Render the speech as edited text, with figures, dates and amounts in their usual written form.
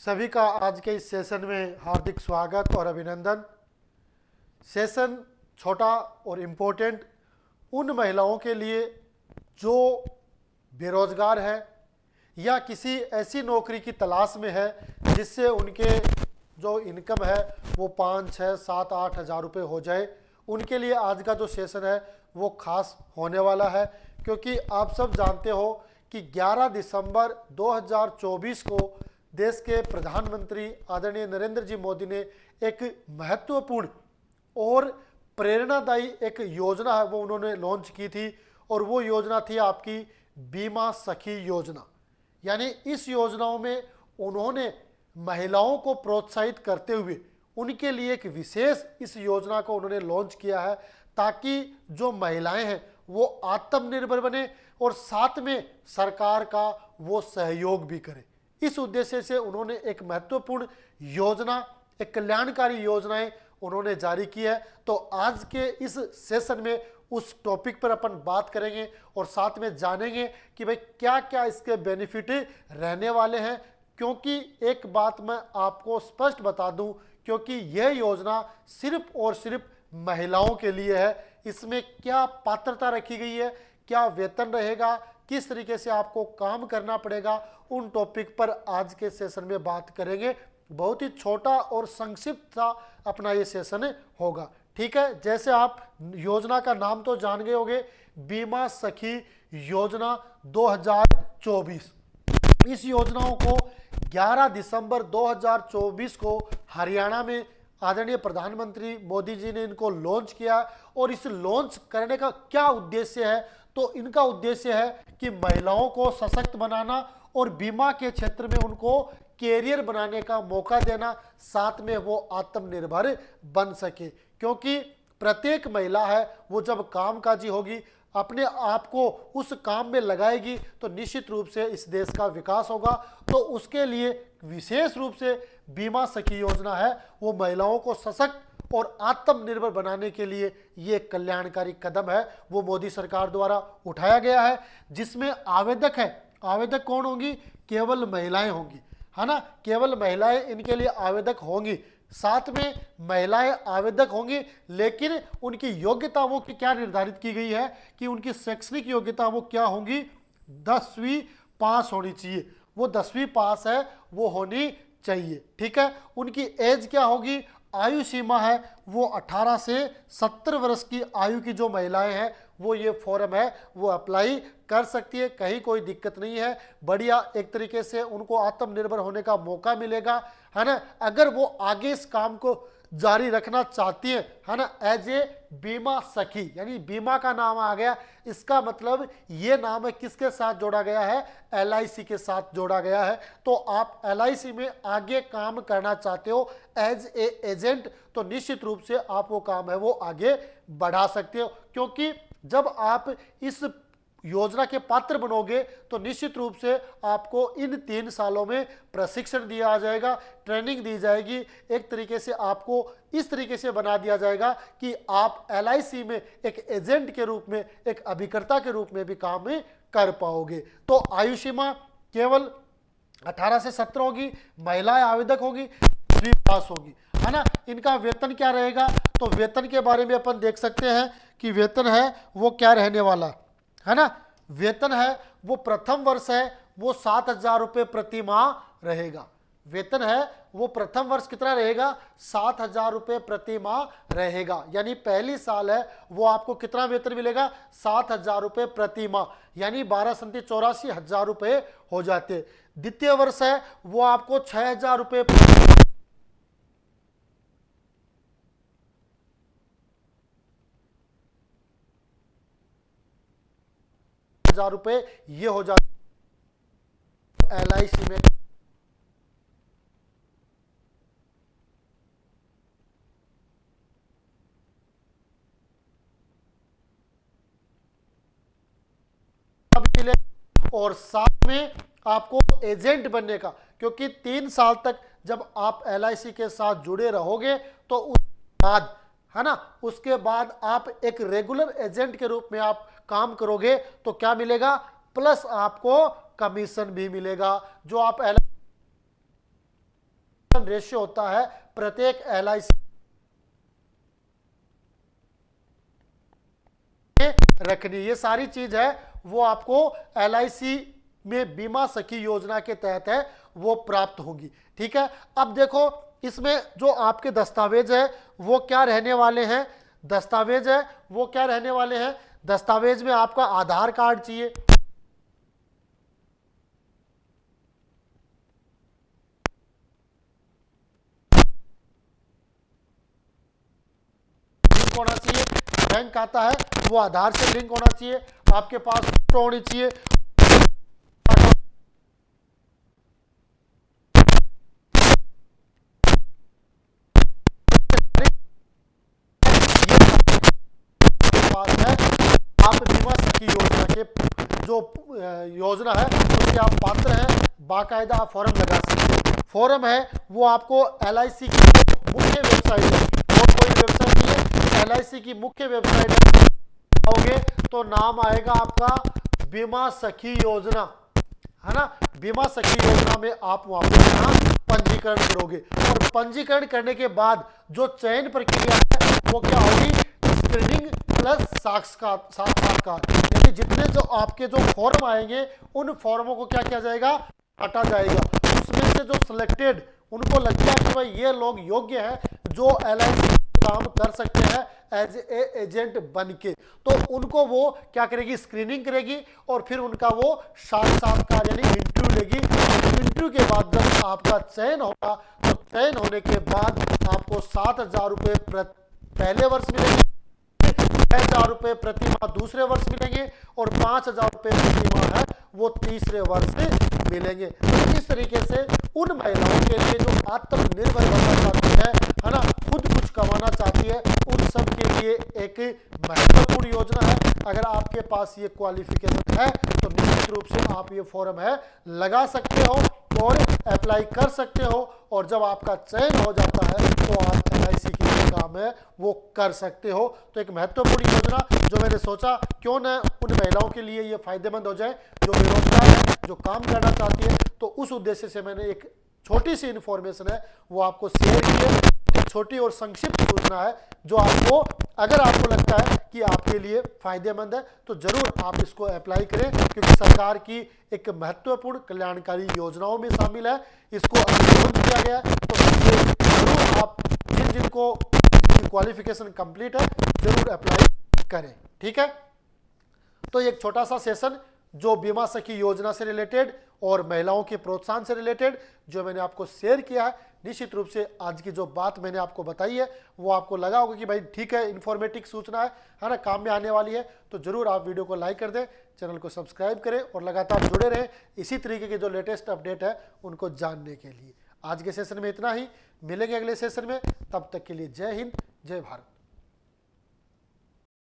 सभी का आज के इस सेशन में हार्दिक स्वागत और अभिनंदन। सेशन छोटा और इम्पोर्टेंट उन महिलाओं के लिए जो बेरोजगार है या किसी ऐसी नौकरी की तलाश में है जिससे उनके जो इनकम है वो 5, 6, 7, 8 हज़ार रुपये हो जाए। उनके लिए आज का जो सेशन है वो खास होने वाला है, क्योंकि आप सब जानते हो कि 11 दिसंबर 2024 को देश के प्रधानमंत्री आदरणीय नरेंद्र जी मोदी ने एक महत्वपूर्ण और प्रेरणादायी एक योजना है वो उन्होंने लॉन्च की थी, और वो योजना थी आपकी बीमा सखी योजना। यानी इस योजनाओं में उन्होंने महिलाओं को प्रोत्साहित करते हुए उनके लिए एक विशेष इस योजना को उन्होंने लॉन्च किया है, ताकि जो महिलाएं हैं वो आत्मनिर्भर बने और साथ में सरकार का वो सहयोग भी करें। इस उद्देश्य से उन्होंने एक महत्वपूर्ण योजना, एक कल्याणकारी योजनाएं उन्होंने जारी की है। तो आज के इस सेशन में उस टॉपिक पर अपन बात करेंगे और साथ में जानेंगे कि भाई क्या क्या इसके बेनिफिट रहने वाले हैं। क्योंकि एक बात मैं आपको स्पष्ट बता दूं, क्योंकि यह योजना सिर्फ और सिर्फ महिलाओं के लिए है। इसमें क्या पात्रता रखी गई है, क्या वेतन रहेगा, किस तरीके से आपको काम करना पड़ेगा, उन टॉपिक पर आज के सेशन में बात करेंगे। बहुत ही छोटा और संक्षिप्त सा अपना ये सेशन होगा, ठीक है। जैसे आप योजना का नाम तो जान गए होंगे, बीमा सखी योजना 2024। इस योजनाओं को 11 दिसंबर 2024 को हरियाणा में आदरणीय प्रधानमंत्री मोदी जी ने इनको लॉन्च किया। और इस लॉन्च करने का क्या उद्देश्य है, तो इनका उद्देश्य है कि महिलाओं को सशक्त बनाना और बीमा के क्षेत्र में उनको कैरियर बनाने का मौका देना, साथ में वो आत्मनिर्भर बन सके। क्योंकि प्रत्येक महिला है वो जब कामकाजी होगी, अपने आप को उस काम में लगाएगी, तो निश्चित रूप से इस देश का विकास होगा। तो उसके लिए विशेष रूप से बीमा सखी योजना है, वो महिलाओं को सशक्त और आत्मनिर्भर बनाने के लिए ये कल्याणकारी कदम है, वो मोदी सरकार द्वारा उठाया गया है। जिसमें आवेदक है, आवेदक कौन होंगी? केवल महिलाएं होंगी, है ना। केवल महिलाएं इनके लिए आवेदक होंगी। साथ में महिलाएं आवेदक होंगी, लेकिन उनकी योग्यता वो की क्या निर्धारित की गई है कि उनकी शैक्षणिक योग्यता वो क्या होंगी? 10वीं पास होनी चाहिए। वो 10वीं पास है वो होनी चाहिए, ठीक है। उनकी एज क्या होगी? आयु सीमा है वो 18 से 70 वर्ष की आयु की जो महिलाएं हैं वो ये फॉर्म है वो अप्लाई कर सकती है, कहीं कोई दिक्कत नहीं है। बढ़िया एक तरीके से उनको आत्मनिर्भर होने का मौका मिलेगा, है ना। अगर वो आगे इस काम को जारी रखना चाहती है, है ना, एज ए बीमा सखी, यानी बीमा का नाम आ गया, इसका मतलब ये नाम है किसके साथ जोड़ा गया है? LIC के साथ जोड़ा गया है। तो आप LIC में आगे काम करना चाहते हो एज ए एजेंट, तो निश्चित रूप से आप वो काम है वो आगे बढ़ा सकते हो। क्योंकि जब आप इस योजना के पात्र बनोगे तो निश्चित रूप से आपको इन 3 सालों में प्रशिक्षण दिया जाएगा, ट्रेनिंग दी जाएगी। एक तरीके से आपको इस तरीके से बना दिया जाएगा कि आप LIC में एक एजेंट के रूप में, एक अभिकर्ता के रूप में भी काम कर पाओगे। तो आयु सीमा केवल 18 से 17 होगी, महिलाएं आवेदक होगी, 10वीं पास होगी, है ना। इनका वेतन क्या रहेगा? तो वेतन के बारे में अपन देख सकते हैं कि वेतन है वो क्या रहने वाला है ना। वेतन है वो प्रथम वर्ष है वो 7,000 रुपये प्रति माह रहेगा। वेतन है वो प्रथम वर्ष कितना रहेगा? 7,000 रुपये प्रति माह रहेगा। यानी पहली साल है वो आपको कितना वेतन मिलेगा? 7,000 रुपये प्रति माह, यानी 12 संति 84,000 रुपये हो जाते। द्वितीय वर्ष है वो आपको 6,000 रुपये ये हो जाता LIC में। और साथ में आपको एजेंट बनने का, क्योंकि 3 साल तक जब आप LIC के साथ जुड़े रहोगे तो उसके बाद, है ना, उसके बाद आप एक रेगुलर एजेंट के रूप में आप काम करोगे तो क्या मिलेगा? प्लस आपको कमीशन भी मिलेगा। जो आप कंट्रीब्यूशन रेशियो होता है प्रत्येक LIC रखनी। ये सारी चीज है वो आपको LIC में बीमा सखी योजना के तहत है वो प्राप्त होगी। ठीक है, अब देखो इसमें जो आपके दस्तावेज है वो क्या रहने वाले हैं। दस्तावेज है वो क्या रहने वाले हैं। दस्तावेज में आपका आधार कार्ड चाहिए, लिंक होना चाहिए, बैंक खाता है वो आधार से लिंक होना चाहिए, आपके पास फोटो होनी चाहिए, पास है आप बीमा सखी योजना के जो योजना है उसके आप पात्र हैं। बाकायदा आप फॉर्म लगा सकते हैं। फॉर्म है वो आपको LIC की मुख्य वेबसाइट है और कोई वेबसाइट नहीं है, LIC की मुख्य वेबसाइट है। आओगे तो नाम आएगा आपका बीमा सखी योजना, है ना। बीमा सखी योजना में आप वहां पर यहाँ पंजीकरण करोगे और पंजीकरण करने के बाद जो चयन प्रक्रिया है वो क्या होगी, स्क्रीनिंग प्लस साक्षात्कार, यानी जितने जो आपके जो फॉर्म आएंगे उन फॉर्मों को क्या किया जाएगा, काटा जाएगा। उसमें से जो सिलेक्टेड उनको लगता है कि भाई ये लोग योग्य हैं जो LIC काम कर सकते हैं एज ए एजेंट बन के, तो उनको वो क्या करेगी, स्क्रीनिंग करेगी और फिर उनका वो साक्षात्कार यानी इंटरव्यू लेगी। इंटरव्यू के बाद जब आपका चयन होगा तो चयन होने के बाद आपको 7,000 रुपये पहले वर्ष मिलेंगे, 6,000 रुपये प्रति माह दूसरे वर्ष मिलेंगे और 5,000 रुपये प्रति माह है वो तीसरे वर्ष मिलेंगे। तो इस तरीके से उन महिलाओं के लिए जो आत्मनिर्भर बनना चाहती है ना, खुद कुछ कमाना चाहती है, उन सब के लिए एक महत्वपूर्ण योजना है। अगर आपके पास ये क्वालिफिकेशन है तो निश्चित रूप से आप ये फॉर्म है लगा सकते हो और अप्लाई कर सकते हो और जब आपका चयन हो जाता है तो आप LIC की जो काम है वो कर सकते हो। तो एक महत्वपूर्ण योजना जो मैंने सोचा क्यों न उन महिलाओं के लिए ये फायदेमंद हो जाए जो बेरोजगार है, जो काम करना चाहती है, तो उस उद्देश्य से मैंने एक छोटी सी इन्फॉर्मेशन है वो आपको शेयर की है। एक छोटी और संक्षिप्त सूचना है जो आपको, अगर आपको लगता है कि आपके लिए फायदेमंद है तो जरूर आप इसको अप्लाई करें, क्योंकि सरकार की एक महत्वपूर्ण कल्याणकारी योजनाओं में शामिल है। इसको अनुमोदित किया गया है तो जरूर आप जिनको क्वालिफिकेशन कंप्लीट है जरूर अप्लाई करें। ठीक है, तो एक छोटा सा सेशन जो बीमा सखी योजना से रिलेटेड और महिलाओं के प्रोत्साहन से रिलेटेड जो मैंने आपको शेयर किया है, निश्चित रूप से आज की जो बात मैंने आपको बताई है वो आपको लगा होगा कि भाई ठीक है, इन्फॉर्मेटिव सूचना है ना, काम में आने वाली है। तो जरूर आप वीडियो को लाइक कर दें, चैनल को सब्सक्राइब करें और लगातार जुड़े रहें इसी तरीके के जो लेटेस्ट अपडेट है उनको जानने के लिए। आज के सेशन में इतना ही, मिलेंगे अगले सेशन में, तब तक के लिए जय हिंद, जय भारत।